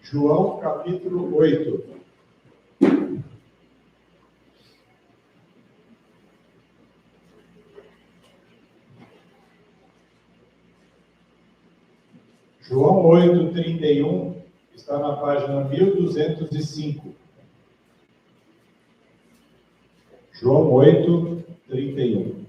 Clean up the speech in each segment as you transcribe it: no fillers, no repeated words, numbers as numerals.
João capítulo 8. João 8, 31, está na página 1205. João 8, 31.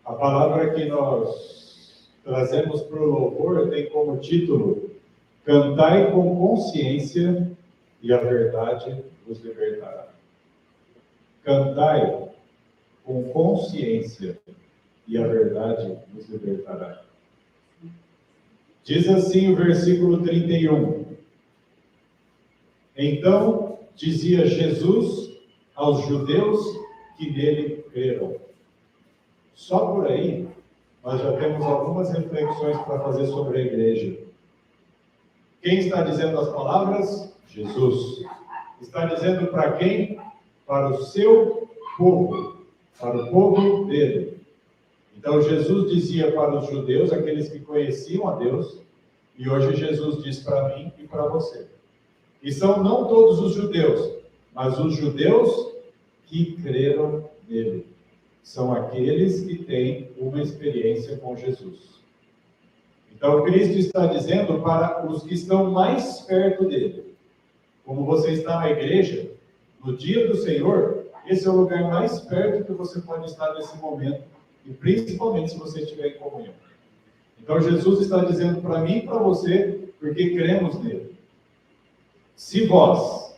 A palavra que nós trazemos para o louvor tem como título: Cantai com consciência e a verdade vos libertará. Cantai com consciência e a verdade vos libertará. Diz assim o versículo 31. Então dizia Jesus aos judeus que nele creram. Só por aí, nós já temos algumas reflexões para fazer sobre a igreja. Quem está dizendo as palavras? Jesus. Está dizendo para quem? Para o seu povo, para o povo dele. Então Jesus dizia para os judeus, aqueles que conheciam a Deus, e hoje Jesus diz para mim e para você. E são não todos os judeus, mas os judeus que creram nele. São aqueles que têm uma experiência com Jesus. Então, Cristo está dizendo para os que estão mais perto dele. Como você está na igreja, no dia do Senhor, esse é o lugar mais perto que você pode estar nesse momento, e principalmente se você estiver em comunhão. Então, Jesus está dizendo para mim e para você, porque cremos nele. Se vós,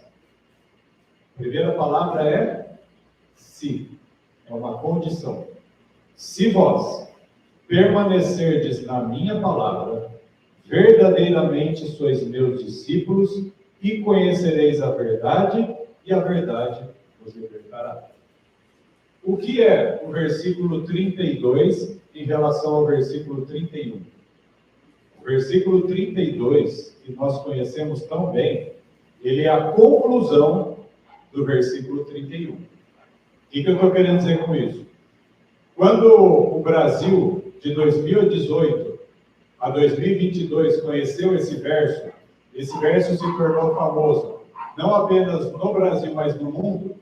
a primeira palavra é se. É uma condição. Se vós permanecerdes na minha palavra, verdadeiramente sois meus discípulos e conhecereis a verdade, e a verdade vos libertará. O que é o versículo 32 em relação ao versículo 31? O versículo 32, que nós conhecemos tão bem, ele é a conclusão do versículo 31. O que eu estou querendo dizer com isso? Quando o Brasil, de 2018 a 2022, conheceu esse verso se tornou famoso, não apenas no Brasil, mas no mundo.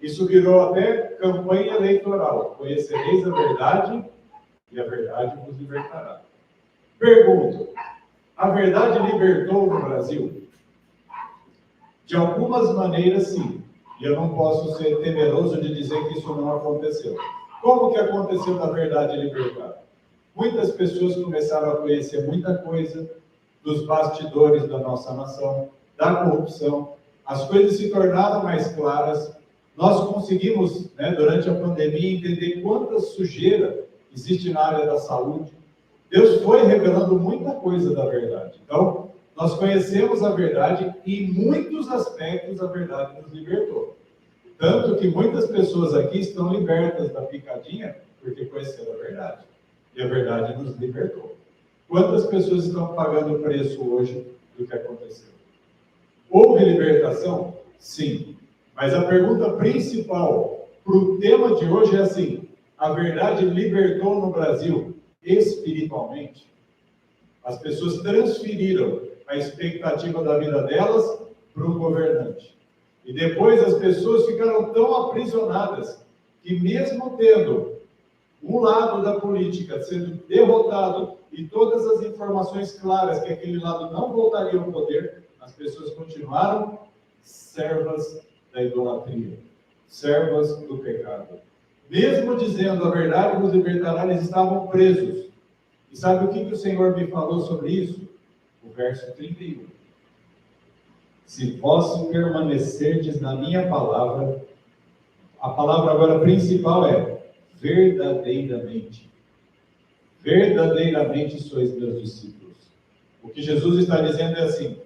Isso virou até campanha eleitoral. Conhecereis a verdade, e a verdade vos libertará. Pergunto, a verdade libertou no Brasil? De algumas maneiras, sim. E eu não posso ser temeroso de dizer que isso não aconteceu. Como que aconteceu na verdade libertar? Muitas pessoas começaram a conhecer muita coisa dos bastidores da nossa nação, da corrupção. As coisas se tornaram mais claras. Nós conseguimos, durante a pandemia, entender quanta sujeira existe na área da saúde. Deus foi revelando muita coisa da verdade. Então, nós conhecemos a verdade e, em muitos aspectos, a verdade nos libertou. Tanto que muitas pessoas aqui estão libertas da picadinha porque conheceram a verdade. E a verdade nos libertou. Quantas pessoas estão pagando o preço hoje do que aconteceu? Houve libertação? Sim. Mas a pergunta principal para o tema de hoje é assim: a verdade libertou no Brasil espiritualmente? As pessoas transferiram a expectativa da vida delas para um governante. E depois as pessoas ficaram tão aprisionadas que, mesmo tendo um lado da política sendo derrotado e todas as informações claras que aquele lado não voltaria ao poder, as pessoas continuaram servas da idolatria, servas do pecado. Mesmo dizendo a verdade vos libertará, eles estavam presos. E sabe o que o Senhor me falou sobre isso? O verso 31. Se vós permanecerdes na minha palavra, a palavra agora principal é verdadeiramente. Verdadeiramente sois meus discípulos. O que Jesus está dizendo é assim: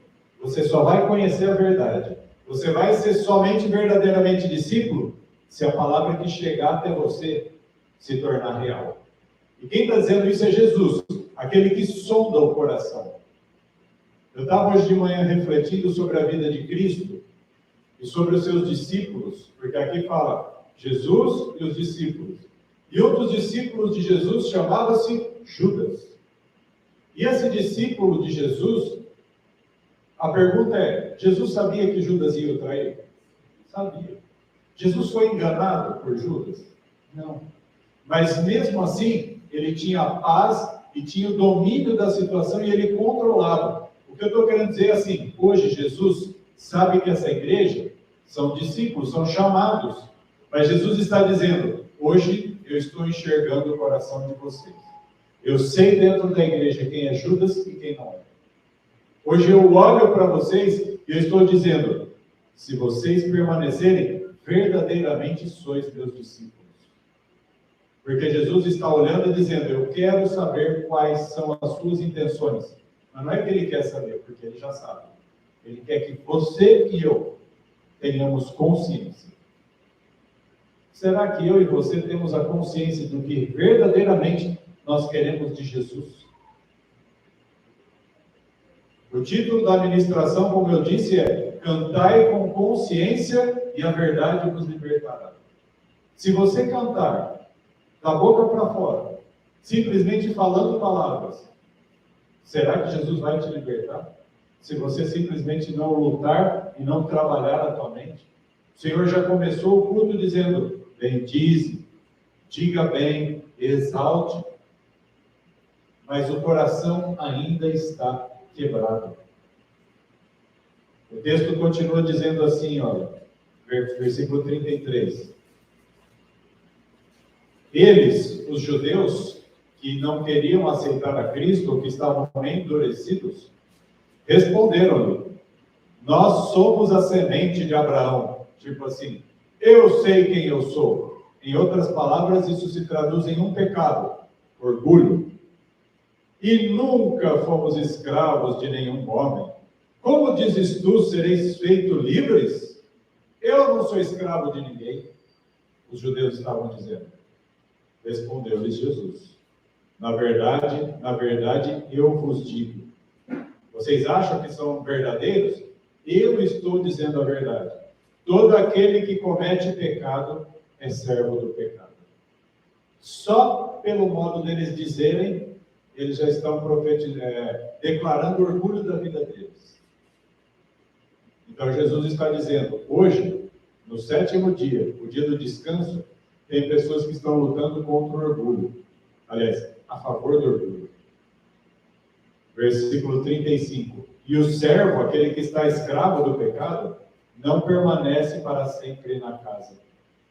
você só vai conhecer a verdade, você vai ser somente verdadeiramente discípulo se a palavra que chegar até você se tornar real. E quem está dizendo isso é Jesus, aquele que sonda o coração. Eu estava hoje de manhã refletindo sobre a vida de Cristo, e sobre os seus discípulos, porque aqui fala Jesus e os discípulos. E um dos discípulos de Jesus chamava-se Judas. E esse discípulo de Jesus, a pergunta é, Jesus sabia que Judas ia o trair? Sabia. Jesus foi enganado por Judas? Não. Mas mesmo assim, ele tinha a paz e tinha o domínio da situação e ele controlava. O que eu estou querendo dizer é assim, hoje Jesus sabe que essa igreja são discípulos, são chamados. Mas Jesus está dizendo, hoje eu estou enxergando o coração de vocês. Eu sei dentro da igreja quem é Judas e quem não é. Hoje eu olho para vocês e eu estou dizendo, se vocês permanecerem, verdadeiramente sois meus discípulos. Porque Jesus está olhando e dizendo, eu quero saber quais são as suas intenções. Mas não é que ele quer saber, porque ele já sabe. Ele quer que você e eu tenhamos consciência. Será que eu e você temos a consciência do que verdadeiramente nós queremos de Jesus? O título da ministração, como eu disse, é Cantai com consciência e a verdade vos libertará. Se você cantar da boca para fora, simplesmente falando palavras, será que Jesus vai te libertar? Se você simplesmente não lutar e não trabalhar a tua mente? O Senhor já começou o culto dizendo, bendize, diga bem, exalte, mas o coração ainda está quebrado. O texto continua dizendo assim, olha, versículo 33. Eles, os judeus, que não queriam aceitar a Cristo, ou que estavam endurecidos, responderam-lhe, nós somos a semente de Abraão. Tipo assim, eu sei quem eu sou. Em outras palavras, isso se traduz em um pecado, orgulho. E nunca fomos escravos de nenhum homem. Como dizes tu, sereis feitos livres? Eu não sou escravo de ninguém. Os judeus estavam dizendo. Respondeu-lhes Jesus. Na verdade, eu vos digo. Vocês acham que são verdadeiros? Eu estou dizendo a verdade. Todo aquele que comete pecado é servo do pecado. Só pelo modo deles dizerem, eles já estão declarando orgulho da vida deles. Então Jesus está dizendo, hoje, no 7º dia, o dia do descanso, tem pessoas que estão lutando contra o orgulho. Aliás, a favor do orgulho. Versículo 35. E o servo, aquele que está escravo do pecado, não permanece para sempre na casa,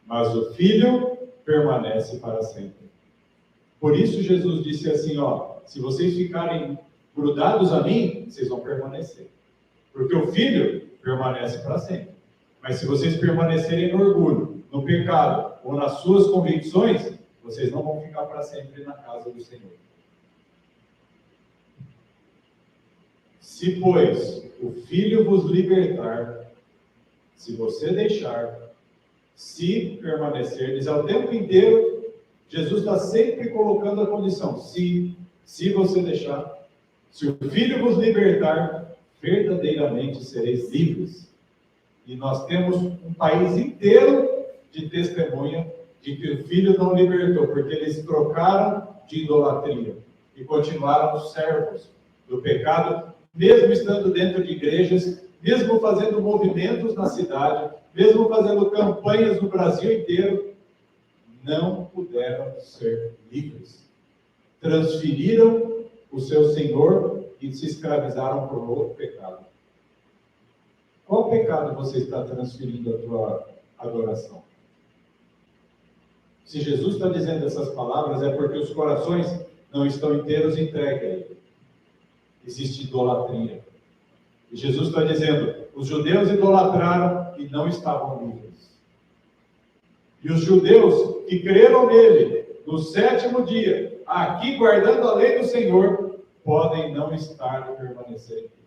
mas o filho permanece para sempre. Por isso Jesus disse assim, se vocês ficarem grudados a mim, vocês vão permanecer. Porque o filho permanece para sempre. Mas se vocês permanecerem no orgulho, no pecado ou nas suas convicções, vocês não vão ficar para sempre na casa do Senhor. Se, pois, o Filho vos libertar, se você deixar, se permanecerdes, ao tempo inteiro, Jesus está sempre colocando a condição, se você deixar, se o Filho vos libertar, verdadeiramente sereis livres. E nós temos um país inteiro de testemunha de que o Filho não libertou, porque eles trocaram de idolatria e continuaram servos do pecado, mesmo estando dentro de igrejas, mesmo fazendo movimentos na cidade, mesmo fazendo campanhas no Brasil inteiro, não puderam ser livres. Transferiram o seu Senhor e se escravizaram por outro pecado. Qual pecado você está transferindo a tua adoração? Se Jesus está dizendo essas palavras, é porque os corações não estão inteiros entregues a Ele. Existe idolatria. E Jesus está dizendo, os judeus idolatraram e não estavam livres. E os judeus que creram nele, no 7º dia, aqui guardando a lei do Senhor, podem não estar e permanecer em Cristo.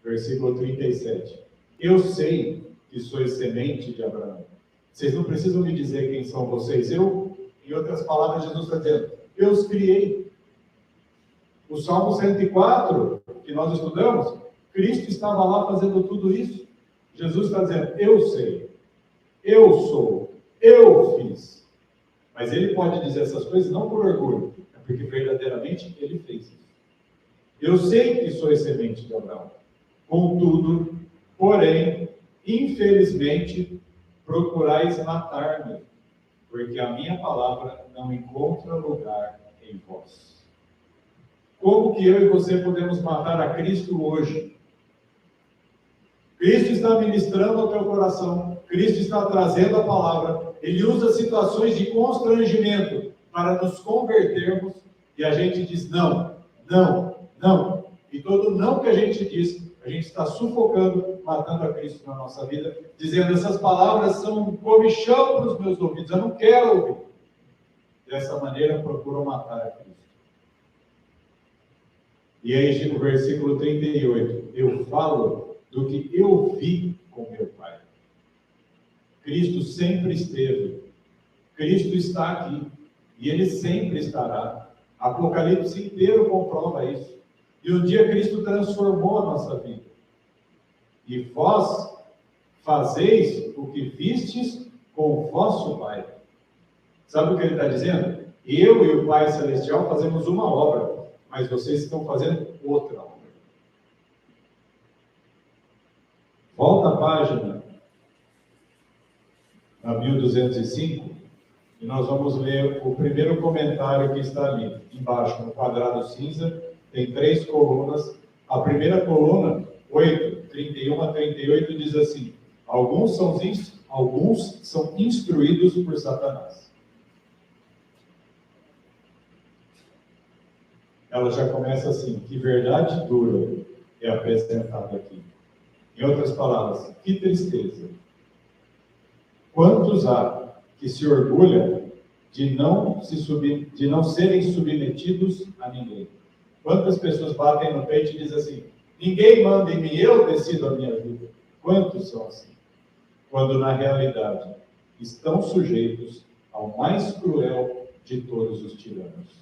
Versículo 37. Eu sei que sois semente de Abraão. Vocês não precisam me dizer quem são vocês. Em outras palavras, Jesus está dizendo, eu os criei. O Salmo 104, que nós estudamos, Cristo estava lá fazendo tudo isso. Jesus está dizendo, eu sei, eu sou, eu fiz. Mas ele pode dizer essas coisas não por orgulho, é porque verdadeiramente ele fez isso. Eu sei que sou semente de Abraão. Contudo, porém, infelizmente, procurais matar-me, porque a minha palavra não encontra lugar em vós. Como que eu e você podemos matar a Cristo hoje? Cristo está ministrando ao teu coração, Cristo está trazendo a palavra, Ele usa situações de constrangimento para nos convertermos, e a gente diz não, não, não. E todo não que a gente diz, a gente está sufocando, matando a Cristo na nossa vida, dizendo essas palavras são um comichão para os meus ouvidos, eu não quero ouvir. Dessa maneira procuram matar a Cristo. E aí, o versículo 38, eu falo do que eu vi com meu Pai. Cristo sempre esteve, Cristo está aqui, e Ele sempre estará. Apocalipse inteiro comprova isso. E um dia Cristo transformou a nossa vida. E vós fazeis o que vistes com o vosso Pai. Sabe o que ele está dizendo? Eu e o Pai Celestial fazemos uma obra, mas vocês estão fazendo outra obra. Volta a página, na 1205, e nós vamos ler o primeiro comentário que está ali, embaixo, no quadrado cinza, tem 3 colunas. A primeira coluna, 8, 31 a 38, diz assim, alguns são instruídos por Satanás. Ela já começa assim, que verdade dura é apresentada aqui. Em outras palavras, que tristeza. Quantos há que se orgulham de não serem submetidos a ninguém? Quantas pessoas batem no peito e dizem assim, ninguém manda em mim, eu decido a minha vida. Quantos são assim? Quando na realidade estão sujeitos ao mais cruel de todos os tiranos.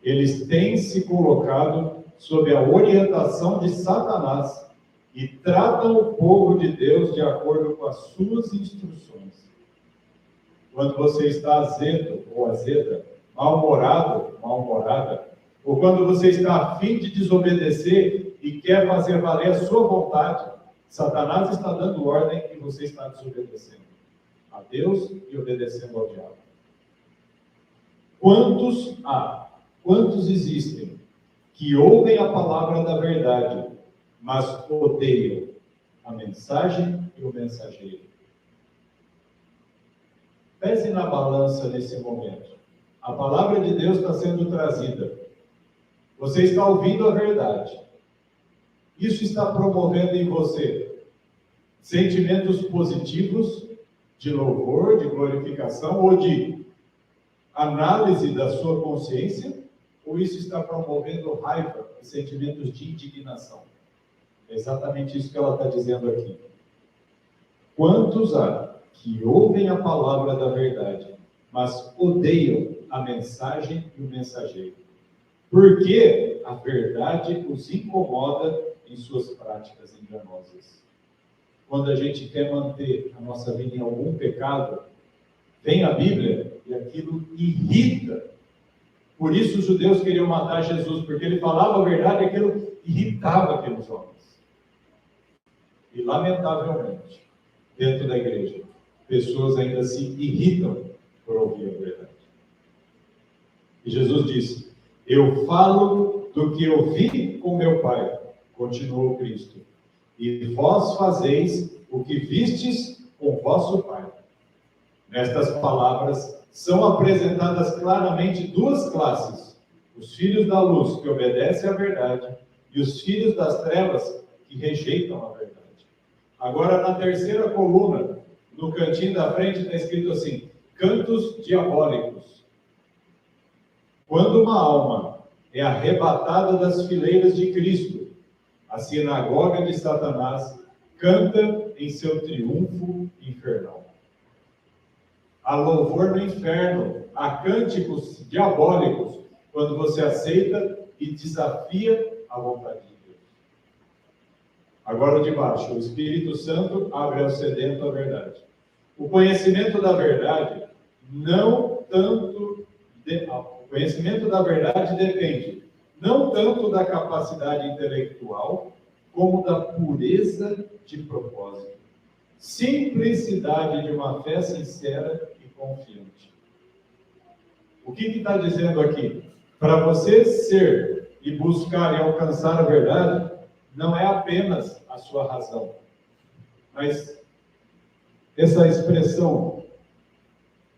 Eles têm se colocado sob a orientação de Satanás e tratam o povo de Deus de acordo com as suas instruções. Quando você está azedo ou azeda, mal-humorado, mal-humorada, ou quando você está a fim de desobedecer e quer fazer valer a sua vontade, Satanás está dando ordem e você está desobedecendo a Deus e obedecendo ao diabo. Quantos existem que ouvem a palavra da verdade, mas odeiam a mensagem e o mensageiro? Pese na balança nesse momento. A palavra de Deus está sendo trazida. Você está ouvindo a verdade. Isso está promovendo em você sentimentos positivos de louvor, de glorificação ou de análise da sua consciência, ou isso está promovendo raiva e sentimentos de indignação? É exatamente isso que ela está dizendo aqui. Quantos há que ouvem a palavra da verdade, mas odeiam a mensagem e o mensageiro? Porque a verdade os incomoda em suas práticas enganosas. Quando a gente quer manter a nossa vida em algum pecado, vem a Bíblia e aquilo irrita. Por isso os judeus queriam matar Jesus, porque ele falava a verdade e aquilo irritava aqueles homens. E, lamentavelmente, dentro da igreja, pessoas ainda se irritam por ouvir a verdade. E Jesus disse, eu falo do que eu vi com meu Pai, continuou Cristo, e vós fazeis o que vistes com vosso Pai. Nestas palavras são apresentadas claramente 2 classes, os filhos da luz que obedecem à verdade e os filhos das trevas que rejeitam a verdade. Agora, na terceira coluna, no cantinho da frente, está escrito assim, cantos diabólicos. Quando uma alma é arrebatada das fileiras de Cristo, a sinagoga de Satanás canta em seu triunfo infernal. Há louvor no inferno, há cânticos diabólicos, quando você aceita e desafia a vontade de Deus. Agora o de baixo. O Espírito Santo abre ao sedento a verdade. O conhecimento da verdade o conhecimento da verdade depende não tanto da capacidade intelectual, como da pureza de propósito, simplicidade de uma fé sincera e confiante. O que está dizendo aqui? Para você ser e buscar e alcançar a verdade, não é apenas a sua razão, mas essa expressão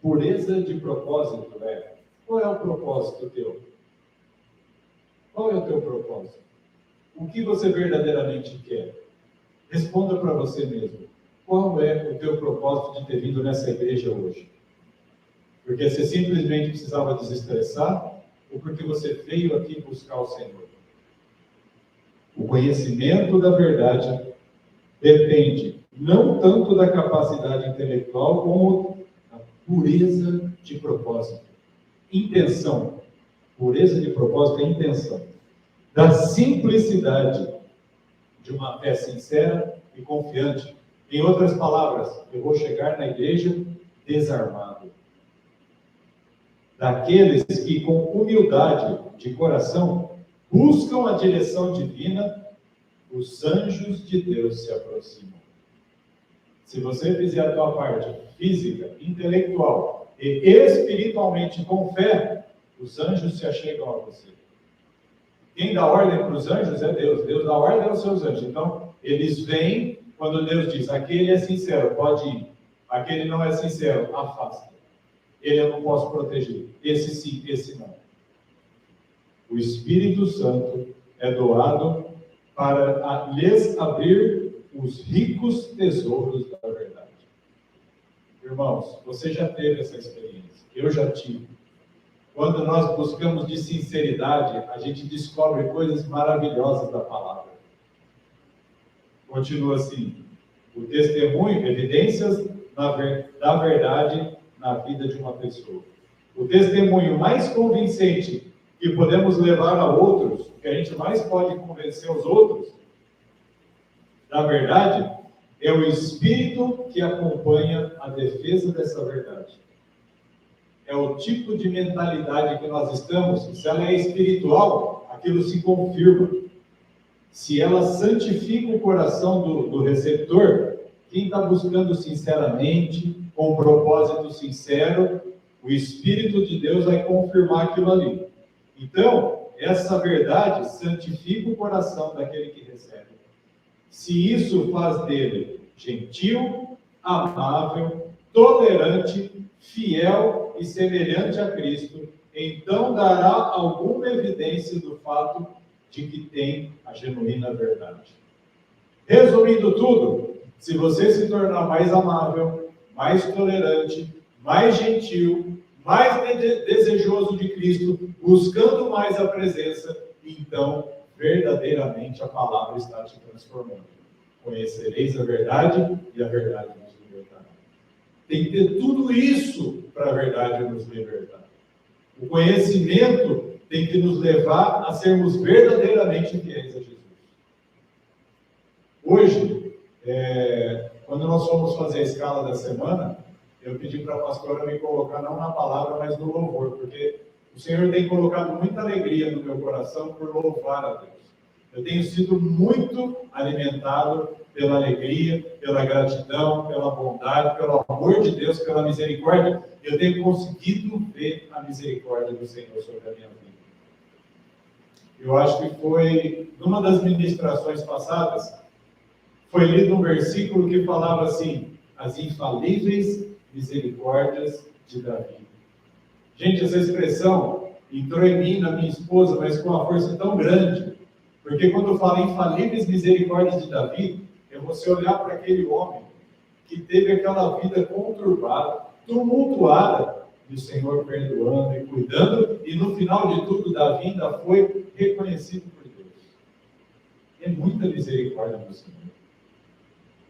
pureza de propósito, qual é o propósito teu? Qual é o teu propósito? O que você verdadeiramente quer? Responda para você mesmo. Qual é o teu propósito de ter vindo nessa igreja hoje? Porque você simplesmente precisava desestressar ou porque você veio aqui buscar o Senhor? O conhecimento da verdade depende não tanto da capacidade intelectual como da pureza de propósito. Intenção. Pureza de propósito é intenção. Da simplicidade de uma fé sincera e confiante. Em outras palavras, eu vou chegar na igreja desarmado. Daqueles que, com humildade de coração, buscam a direção divina, os anjos de Deus se aproximam. Se você fizer a tua parte física, intelectual e espiritualmente com fé, os anjos se achegam a você. Quem dá ordem para os anjos é Deus. Deus dá ordem aos seus anjos. Então, eles vêm quando Deus diz, aquele é sincero, pode ir. Aquele não é sincero, afasta. Ele eu não posso proteger. Esse sim, esse não. O Espírito Santo é doado para lhes abrir os ricos tesouros da verdade. Irmãos, você já teve essa experiência. Eu já tive. Quando nós buscamos de sinceridade, a gente descobre coisas maravilhosas da palavra. Continua assim. O testemunho, evidências da verdade na vida de uma pessoa. O testemunho mais convincente que podemos levar a outros, que a gente mais pode convencer os outros da verdade, é o espírito que acompanha a defesa dessa verdade. É o tipo de mentalidade que nós estamos, se ela é espiritual, aquilo se confirma. Se ela santifica o coração do receptor, quem está buscando sinceramente, com um propósito sincero, o Espírito de Deus vai confirmar aquilo ali. Então, essa verdade santifica o coração daquele que recebe. Se isso faz dele gentil, amável, tolerante, fiel e semelhante a Cristo, então dará alguma evidência do fato de que tem a genuína verdade. Resumindo tudo, se você se tornar mais amável, mais tolerante, mais gentil, mais desejoso de Cristo, buscando mais a presença, então, verdadeiramente, a palavra está te transformando. Conhecereis a verdade e a verdade nos libertará. Tem que ter tudo isso para a verdade nos libertar. O conhecimento tem que nos levar a sermos verdadeiramente fiéis a Jesus. Hoje, quando nós fomos fazer a escala da semana, eu pedi para a pastora me colocar não na palavra, mas no louvor, porque o Senhor tem colocado muita alegria no meu coração por louvar a Deus. Eu tenho sido muito alimentado pela alegria, pela gratidão, pela bondade, pelo amor de Deus, pela misericórdia. Eu tenho conseguido ver a misericórdia do Senhor sobre a minha vida. Eu acho que foi, numa das ministrações passadas, foi lido um versículo que falava assim, as infalíveis misericórdias de Davi. Gente, essa expressão entrou em mim, na minha esposa, mas com uma força tão grande, porque quando eu falo infalíveis misericórdias de Davi, é você olhar para aquele homem que teve aquela vida conturbada, tumultuada, e o Senhor perdoando e cuidando, e no final de tudo, Davi ainda foi reconhecido por Deus. É muita misericórdia do Senhor.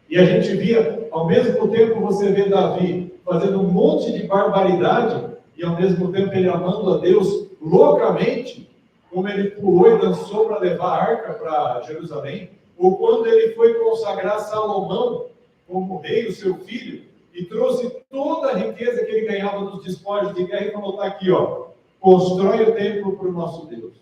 E a gente via, ao mesmo tempo você vê Davi fazendo um monte de barbaridade, e ao mesmo tempo ele amando a Deus loucamente, como ele pulou e dançou para levar a arca para Jerusalém, ou quando ele foi consagrar Salomão como rei, o seu filho, e trouxe toda a riqueza que ele ganhava dos despojos de guerra e falou: está aqui, ó, constrói o templo para o nosso Deus.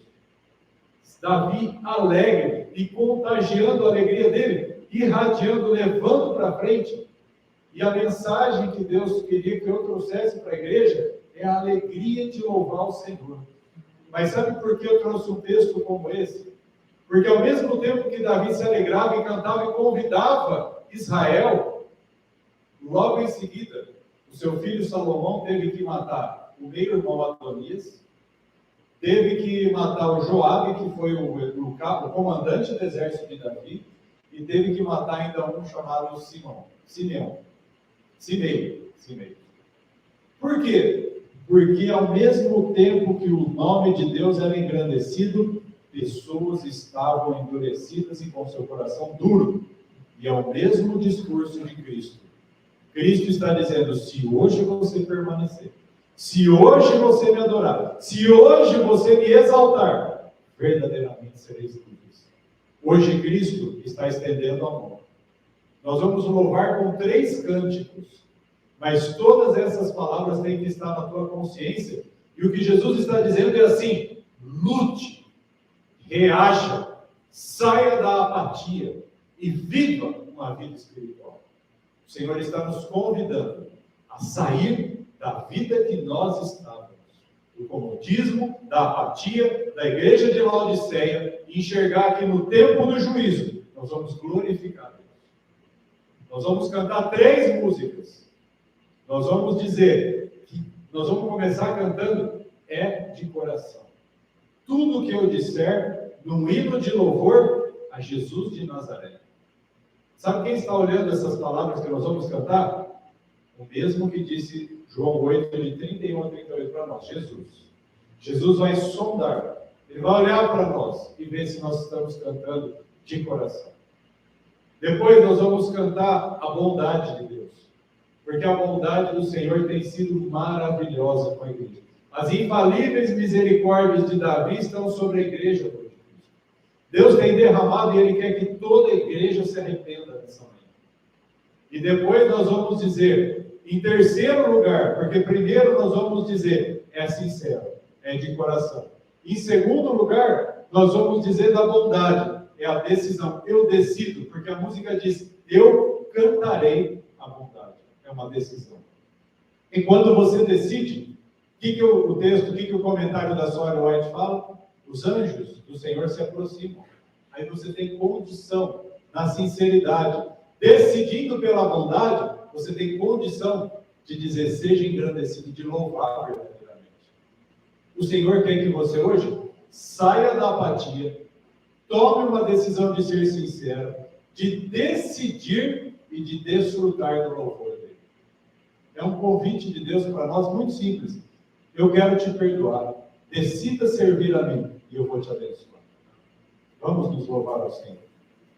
Davi alegre e contagiando a alegria dele, irradiando, levando para frente. E a mensagem que Deus queria que eu trouxesse para a igreja é a alegria de louvar o Senhor. Mas sabe por que eu trouxe um texto como esse? Porque ao mesmo tempo que Davi se alegrava e cantava e convidava Israel, logo em seguida, o seu filho Salomão teve que matar o meio-irmão Adonias, teve que matar o Joabe, que foi o comandante do exército de Davi, e teve que matar ainda um chamado Simei. Por quê? Porque ao mesmo tempo que o nome de Deus era engrandecido, pessoas estavam endurecidas e com seu coração duro. E é o mesmo discurso de Cristo. Cristo está dizendo: se hoje você permanecer, se hoje você me adorar, se hoje você me exaltar, verdadeiramente sereis livres. Hoje Cristo está estendendo a mão. Nós vamos louvar com 3 cânticos, mas todas essas palavras têm que estar na tua consciência. E o que Jesus está dizendo é assim: lute, reaja, saia da apatia e viva uma vida espiritual. O Senhor está nos convidando a sair da vida que nós estávamos, do comodismo, da apatia, da igreja de Laodiceia, e enxergar que no tempo do juízo nós vamos glorificar Deus. Nós vamos cantar 3 músicas. Nós vamos dizer, nós vamos começar cantando é de coração. Tudo que eu disser num hino de louvor a Jesus de Nazaré. Sabe quem está olhando essas palavras que nós vamos cantar? O mesmo que disse João 8, de 31 a 38 para nós, Jesus. Jesus vai sondar, ele vai olhar para nós e ver se nós estamos cantando de coração. Depois nós vamos cantar a bondade de Deus, porque a bondade do Senhor tem sido maravilhosa com a igreja. As infalíveis misericórdias de Davi estão sobre a igreja hoje. Deus tem derramado e Ele quer que toda a igreja se arrependa dessa manhã. E depois nós vamos dizer, em terceiro lugar, porque primeiro nós vamos dizer, é sincero, é de coração. Em segundo lugar, nós vamos dizer da bondade, é a decisão. Eu decido, porque a música diz, eu cantarei a bondade. É uma decisão. E quando você decide, o que o comentário da Sora White fala? Os anjos do Senhor se aproximam. Aí você tem condição, na sinceridade, decidindo pela bondade, você tem condição de dizer, seja engrandecido, de louvar verdadeiramente. O Senhor quer que você hoje saia da apatia, tome uma decisão de ser sincero, de decidir e de desfrutar do louvor dele. É um convite de Deus para nós muito simples. Eu quero te perdoar. Decida servir a mim e eu vou te abençoar. Vamos nos louvar ao Senhor.